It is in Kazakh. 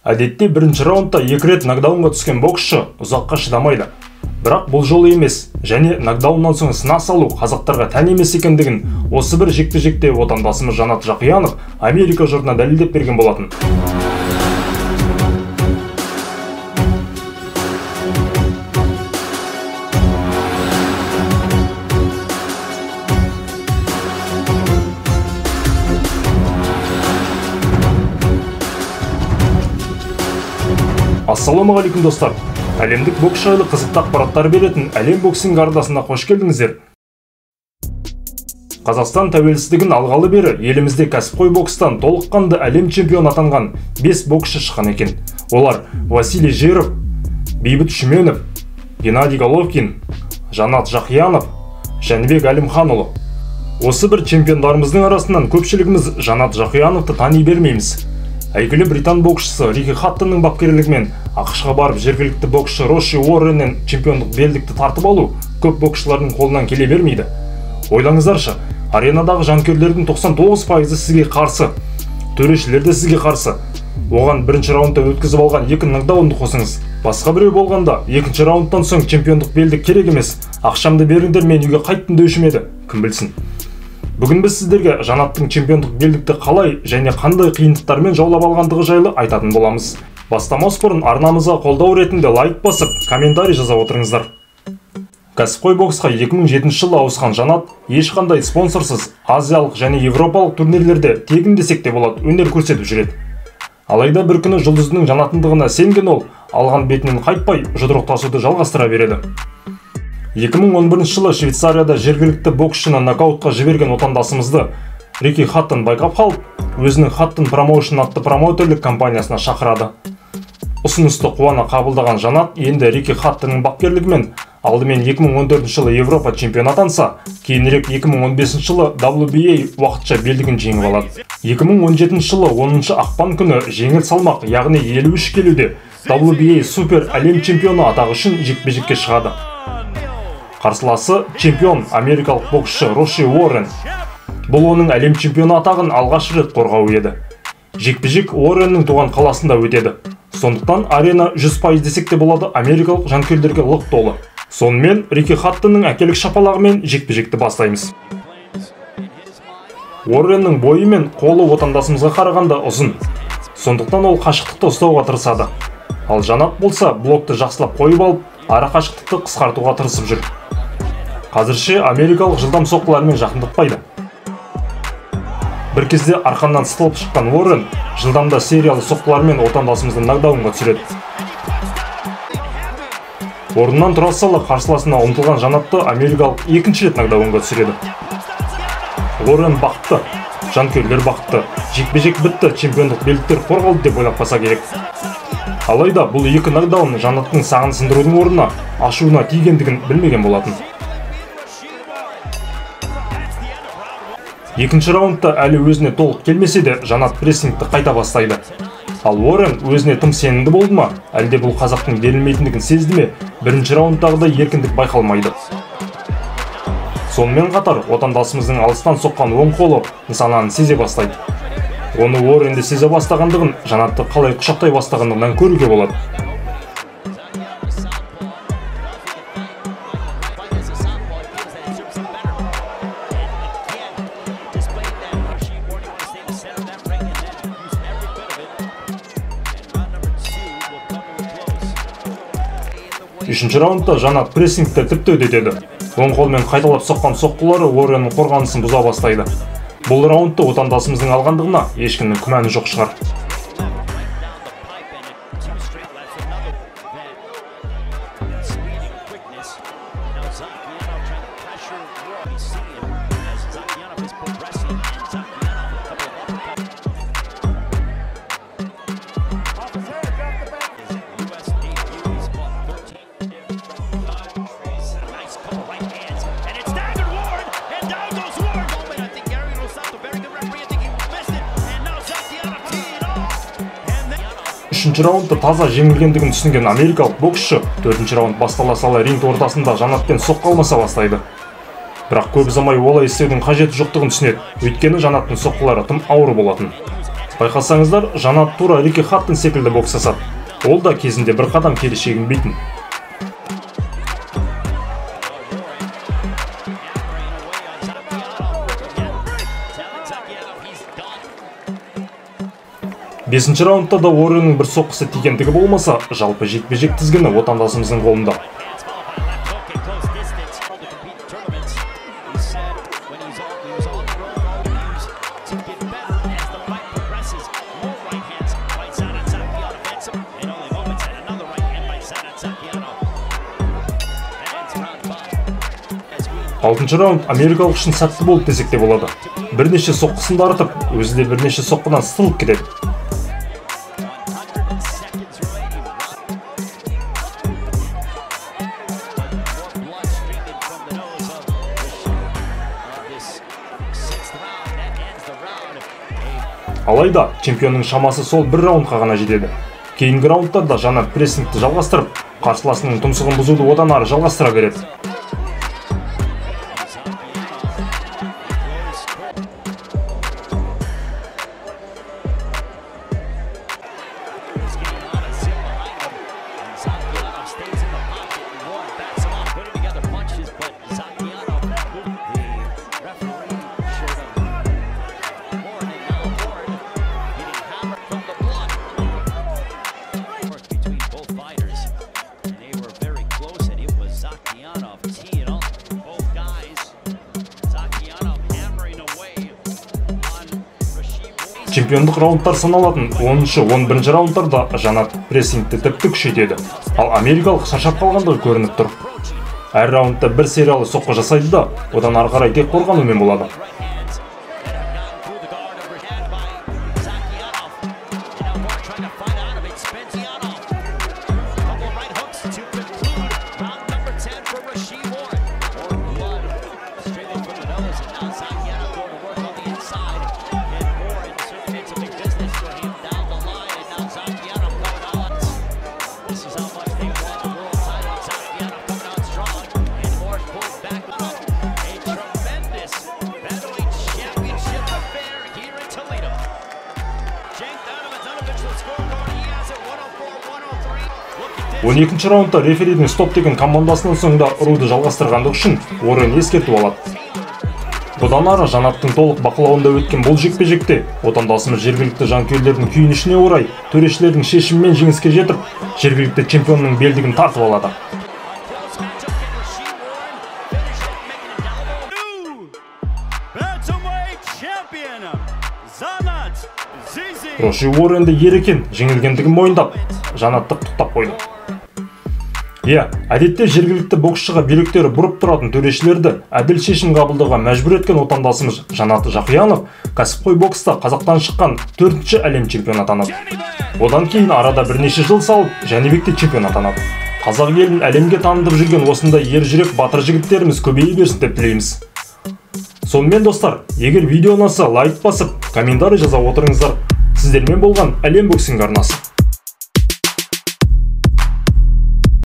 Әдетте бірінші раундта 2 рет нокдаунға түскен боксшы ұзаққа шыдамайды. Бірақ бұл жолы емес, және нокдауннан соң сына салу қазақтарға тән емес екендігін осы бір жекпе-жекте отандасымыз Жанат Жақиянов Америка жұртына дәлелдеп берген болатын. Ассалаумағалейкум достар. Әлемдік бокс жайлы қызықты ақпараттар беретін әлем боксинг арнасына қош келдіңіздер. Қазақстан тәуелсіздігін алғалы бері елімізде кәсіпқой бокстан толыққанды әлем чемпионы атанған 5 боксшы шыққан екен. Олар Василий Жиров, Бейбіт Шүменов, Геннадий Головкин, Жанат Жақиянов, Жәнібек Әлімханұлы. Осы бір чемпиондарымыздың арасынан көпшілігіміз Жанат Жақияновты тани бермейміз. Әйгілі британ боксшысы Рики Хаттонның бапкерлігімен ақшқа барып жергілікті боксшы Роши Уорреннен чемпиондық белдікті тартып алу көп боксшылардың қолынан келе бермейді. Ойлаңыздаршы, аренадағы жанкүйерлердің 99%-ы сізге қарсы, төрешілер де сізге қарсы. Оған бірінші раундта өткізіп алған 2 нокдаунды қосыңыз. Басқа біреу болғанда, екінші раундтан соң чемпиондық белдік керек емес. Ақшамды беріңдер, мен үйге қайттым деуші еді. Кім білсін. Бүгін біз сіздерге Жанаттың чемпиондық белдікті қалай және қандай қиындықтармен жаулап алғандығы жайлы айтатын боламыз. Бастамас бұрын арнамызға қолдау ретінде лайк басып, комментарий жаза отырыңыздар. Кәсіпқой боксқа 2007 жылы ауысқан Жанат ешқандай спонсорсыз азиялық және европалық турнирлерде тегін десек те болады өнер көрсетіп жүреді. Алайда бір күні жұлдызының жанатындығына сенген ол алған бетінен қайтпай жұдырықтасуды жалғастыра береді. 2011 жылы Швейцарияда жергілікті боксшыны нокаутқа жіберген отандасымызды Рики Хаттон байқап қалып, өзінің Хаттон Промоушн атты промоутерлік компаниясына шақырады. Ұсынысты қуана қабылдаған Жанат енді Рики Хаттонның бапкерлігімен алдымен 2014 жылы Европа чемпионы атанса, кейінірек 2015 жылы WBA уақытша белдігін жеңіп алады. 2017 жылы 10 ақпан күні жеңіл салмақ, яғни 53 келуде WBA супер әлем чемпионы атағы үшін жекпе-жекке шығады. Қарсыласы чемпион америкалық боксшы Роши Уоррен. Бұл оның әлем чемпионы атағын алғаш рет қорғауы еді. Жекпе-жек Уорреннің туған қаласында өтеді. Сондықтан арена 100% десек те болады америкалық жанкүйерлерге лық толы. Сонымен Рики Хаттонның әкелік шапалағымен жекпе-жекті бастаймыз. Уорреннің бойы мен қолы отандасымызға қарағанда ұзын. Сондықтан ол қашықтықты ұстауға тырысады. Ал Жанат болса блокты жақсылап қойып алып, ара қашықтықты қысқартуға тырысып жүр. Қазірше америкалық жылдам соққылармен жақындатпайды. Бір кезде арқаннан сытылып шыққан Уоррен жылдамда сериялы соққылармен отандасымызды нокдаунға түсіреді. Орнынан тұра сала қарсыласына ұмтылған Жанатты америкалық екінші рет нокдаунға түсіреді. Уоррен бақытты, жанкүйерлер бақытты, жекпе-жек бітті, чемпиондық белдіктер қорғалды деп ойлап қалса керек. Алайда бұл 2 нокдаун Жанаттың сағын сындырудың орнына ашуына тигендігін білмеген болатын. Екінші раундта әлі өзіне толық келмесе де Жанат прессингті қайта бастайды. Ал Уоррен өзіне тым сенімді болды ма, әлде бұл қазақтың берілмейтіндігін сезді ме, бірінші раундтағыдай еркіндік байқалмайды. Сонымен қатар отандасымыздың алыстан соққан оң қолы нысананы сезе бастайды. Оны Уорренде сезе бастағандығын Жанатты қалай құшақтай бастағандығынан көруге болады. Үшінші раундта Жанат прессингті тіпті өтеді. Оң қолмен қайталап соққан соққылары Уорреннің қорғанысын бұза бастайды. Бұл раундты отандасымыздың алғандығына ешкімнің күмәні жоқ шығар. Үшінші раундта таза жеңілгендігін түсінген америкалық боксшы 4-ші раунд бастала сала ринг ортасында Жанатпен соққы алмаса бастайды. Бірақ көп ұзамай олай істеудің қажеті жоқтығын түсінеді, өйткені Жанаттың соққылары тым ауыр болатын. Байқасаңыздар, Жанат тура Рики Хаттон секілді боксасады. Ол да кезінде бір қадам кері шегінбейтін. Бесінші раундта да Уорреннің бір соққысы тигендігі болмаса, жалпы жекпе-жек тізгіні отандасымыздың қолында. Алтыншы раунд америкалық үшін сәтті болды десек те болады. Бірнеше соққысын дарытып, өзі де бірнеше соққыдан сытылып кетеді. Алайда, чемпионның шамасы сол бір раундқа ғана жетеді. Кейінгі раундтарда Жанат прессингті жалғастырып, қарсыласының тұмсығын бұзуды одан ары жалғастыра береді. Чемпиондық раундтар саналатын 10-11 раундтарда Жанат прессингті тіпті күшейтеді, ал америкалық шаршап қалғандығы көрініп тұр. Әр раундта бір сериялы соққы жасайды да, одан ары қарай тек қорғанумен болады. Он екінші раундта реферидің стоп деген командасының соңында ұруды жалғастырғандығы үшін Уоррен ескертіп алады. Бұдан ары Жанаттың толық бақылауында өткен бұл жекпе-жекте отандасымыз жергілікті жанкүйерлердің күйінішіне орай төрешілердің шешімімен жеңіске жетіп, жергілікті чемпионның белдігін тартып алады. Роши Уорренді ерекен жеңілгендігін мойындап, Жанатты құттықтап қойды. Әдетте жергілікті боксшыға бүйректері бұрып тұратын төрешілерді әділ шешім қабылдауға мәжбүр еткен отандасымыз Жанат Жақиянов кәсіпқой бокста Қазақтан шыққан 4-ші әлем чемпионы атанады. Одан кейін арада бірнеше жыл салып, Жәнібекте чемпион атанады. Қазақ елін әлемге танытып жүрген осындай ержүрек батыр жігіттеріміз көбейе берсін деп тілейміз. Сонымен достар, егер видео ұнаса лайк басып, комментарий жаза отырыңыздар. Сіздермен болған әлем боксинг арнасы.